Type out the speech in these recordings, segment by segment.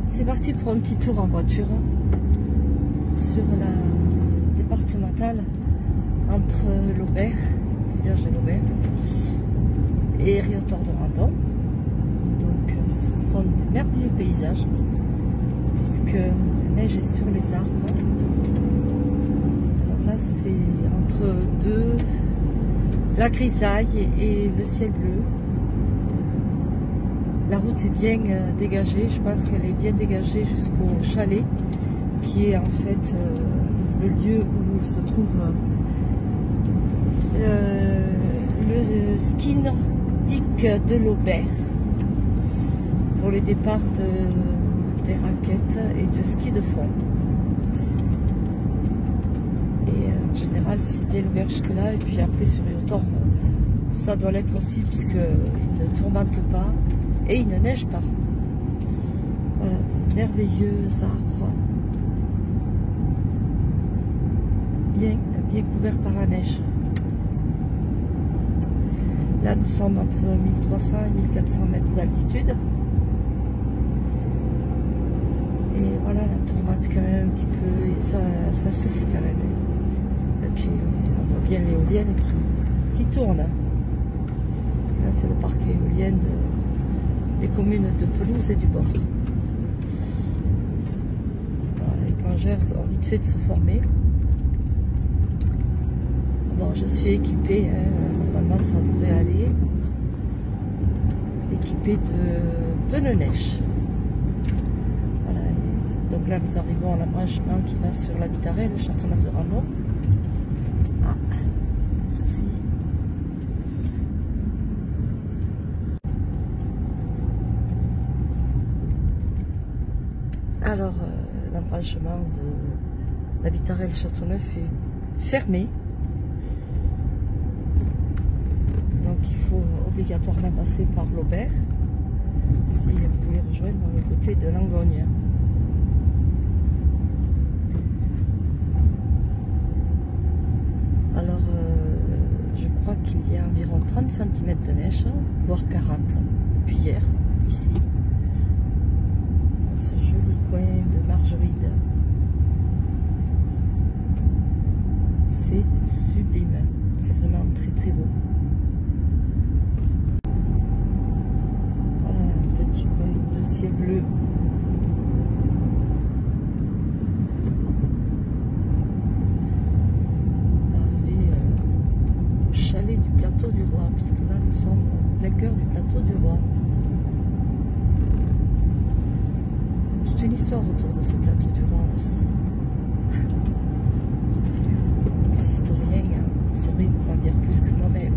c'est parti pour un petit tour en voiture sur la départementale entre l'Aubert, le village de l'Aubert, et Riotor-de-Randon. Donc ce sont des merveilleux paysages puisque la neige est sur les arbres. Alors là c'est entre la grisaille et le ciel bleu. La route est bien dégagée, je pense qu'elle est bien dégagée jusqu'au chalet, qui est en fait le lieu où se trouve le ski nordique de l'Aubert, pour les départs des raquettes et de ski de fond. Et en général, c'est bien ouvert jusque-là, et puis après sur Riotor, ça doit l'être aussi, puisqu'il ne tourmente pas. Et il ne neige pas. Voilà, de merveilleux arbres. Bien couverts par la neige. Là, nous sommes entre 1300 et 1400 mètres d'altitude. Et voilà, la tourmente quand même un petit peu. Et ça souffle quand même. Et puis, on voit bien l'éolienne qui tourne. Parce que là, c'est le parc éolien des communes de Pelouse et du Bord. Voilà, les congères ont vite fait de se former. Bon, je suis équipée, normalement ça devrait aller. Équipée de pneus neige. Voilà, donc là nous arrivons à l'embranchement qui va sur la Vitarelle, le Châteauneuf-de-Randon. Ah, un souci. Alors, l'embranchement de la Vitarelle Châteauneuf est fermé. Donc, il faut obligatoirement passer par l'Aubert si vous voulez rejoindre le côté de Langogne. Alors, je crois qu'il y a environ 30 cm de neige, voire 40 depuis hier, ici. Ce joli coin de Margeride. C'est sublime, c'est vraiment très très beau. Voilà un petit coin de ciel bleu. On va arriver au chalet du plateau du Roi, puisque là nous sommes au plein cœur du plateau du Roi. Toute une histoire autour de ce plateau du Roi aussi. Les historiens sauraient nous en dire plus que moi-même.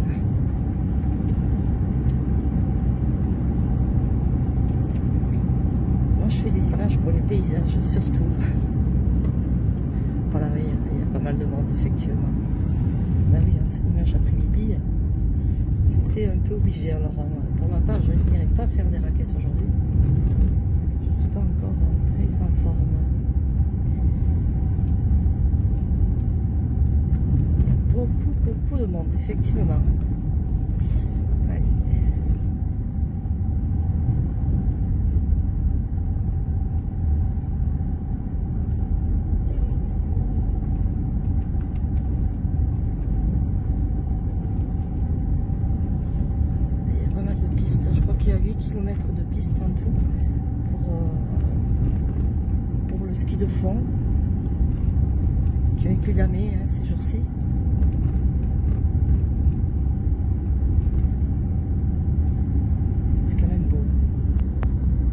Moi je fais des images pour les paysages surtout. Voilà, il y a pas mal de monde effectivement. Ben oui, c'est l'image après-midi. C'était un peu obligé. Alors pour ma part, je n'irai pas faire des raquettes aujourd'hui. Je ne suis pas encore très en forme. Il y a beaucoup de monde, effectivement. Ouais. Il y a pas mal de pistes. Je crois qu'il y a 8 km de pistes en tout. Pour le ski de fond qui a été gamé ces jours-ci. C'est quand même beau.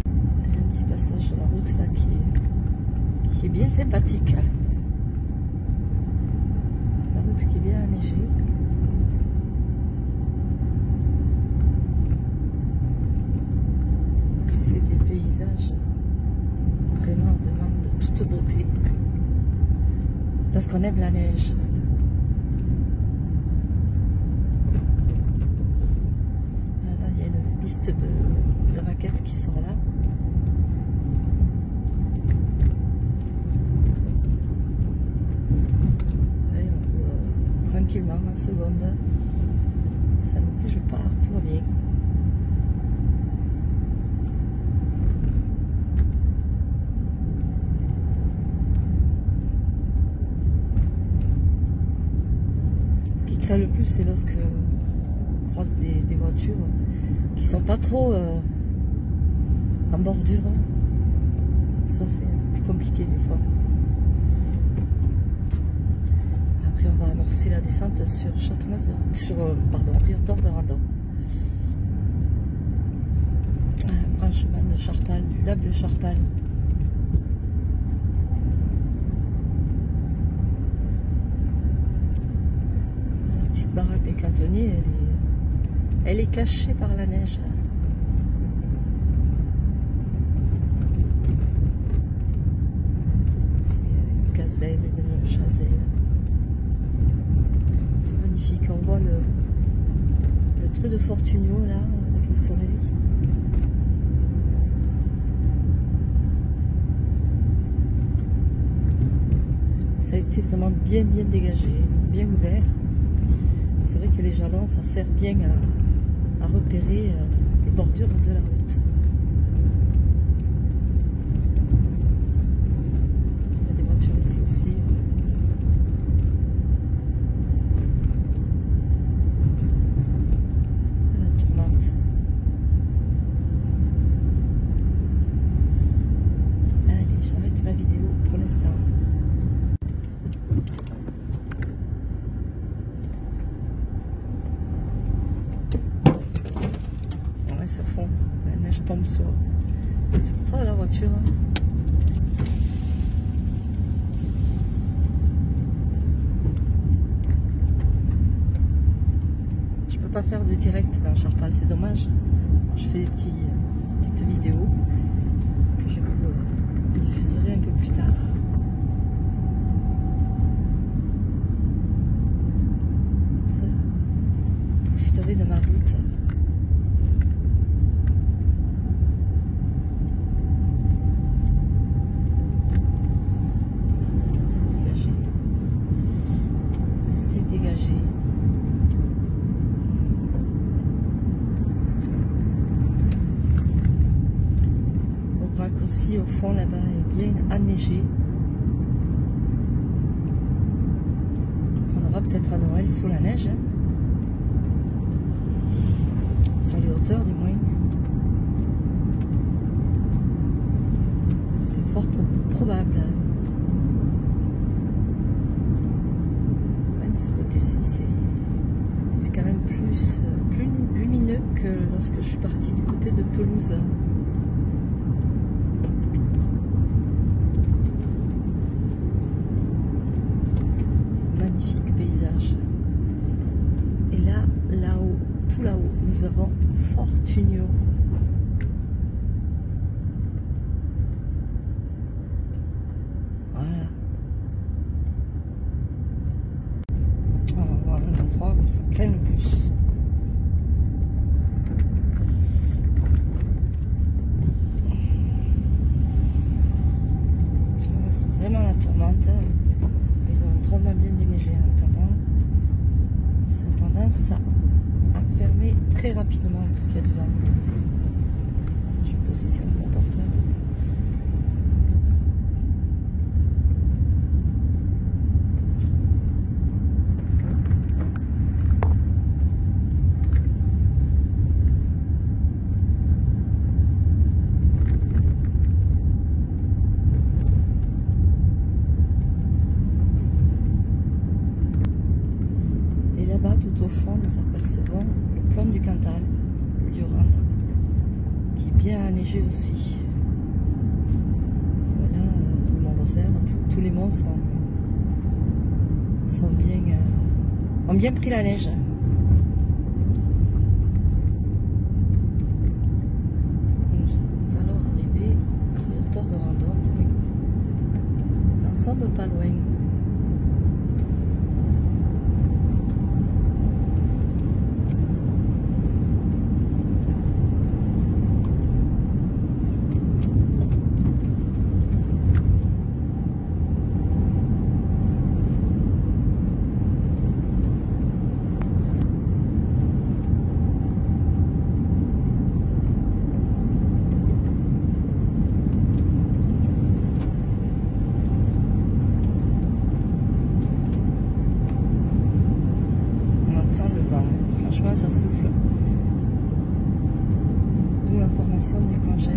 Il y a un petit passage de la route là qui est bien sympathique. La route qui est bien enneigée. C'est des paysages vraiment de toute beauté, parce qu'on aime la neige. Là, il y a une piste de raquettes qui sort là. Et on peut, tranquillement, en seconde, ça ne bouge pas, tout va bien. craint le plus, c'est lorsque on croise des voitures qui sont pas trop en bordure. Ça, c'est plus compliqué des fois. Après, on va amorcer la descente sur Rio Torderando. Un branchement de Charpal, du lac de Charpal. La petite baraque des cantonniers, elle est cachée par la neige. C'est une gazelle, une chazelle. C'est magnifique, on voit le truc de Fortunio là, avec le soleil. Ça a été vraiment bien dégagé, ils sont bien ouverts. C'est vrai que les jalons, ça sert bien à repérer les bordures de la route. Il y a des voitures ici aussi. La tourmente. Allez, j'arrête ma vidéo pour l'instant. Ça fond, la neige tombe sur le toit de la voiture. Je peux pas faire de direct dans Charpal, c'est dommage. Je fais des petites vidéos que je vous diffuserai un peu plus tard. Comme ça, je profiterai de ma route. Aussi au fond là-bas est bien enneigé. On aura peut-être un Noël sous la neige, hein. Sur les hauteurs du moins. C'est fort probable. Ouais, de ce côté-ci, c'est quand même plus lumineux que lorsque je suis partie du côté de Pelouse. Magnifique paysage. Et là-haut, tout là-haut, nous avons Fortunio. Voilà. On va voir un endroit où ça craint le plus. C'est vraiment la tourmente. Bien déneigé en attendant. Ça a tendance à fermer très rapidement ce qu'il y a devant. Je positionne mon portable. Tout au fond, nous apercevons le plan du Cantal, le Durand, qui est bien enneigé aussi. Voilà, le Mont Lozère, tous les monts ont bien pris la neige. Nous allons arriver à Rio Torderando, oui. Nous en sommes pas loin. franchement ça souffle. D'où l'information des congères.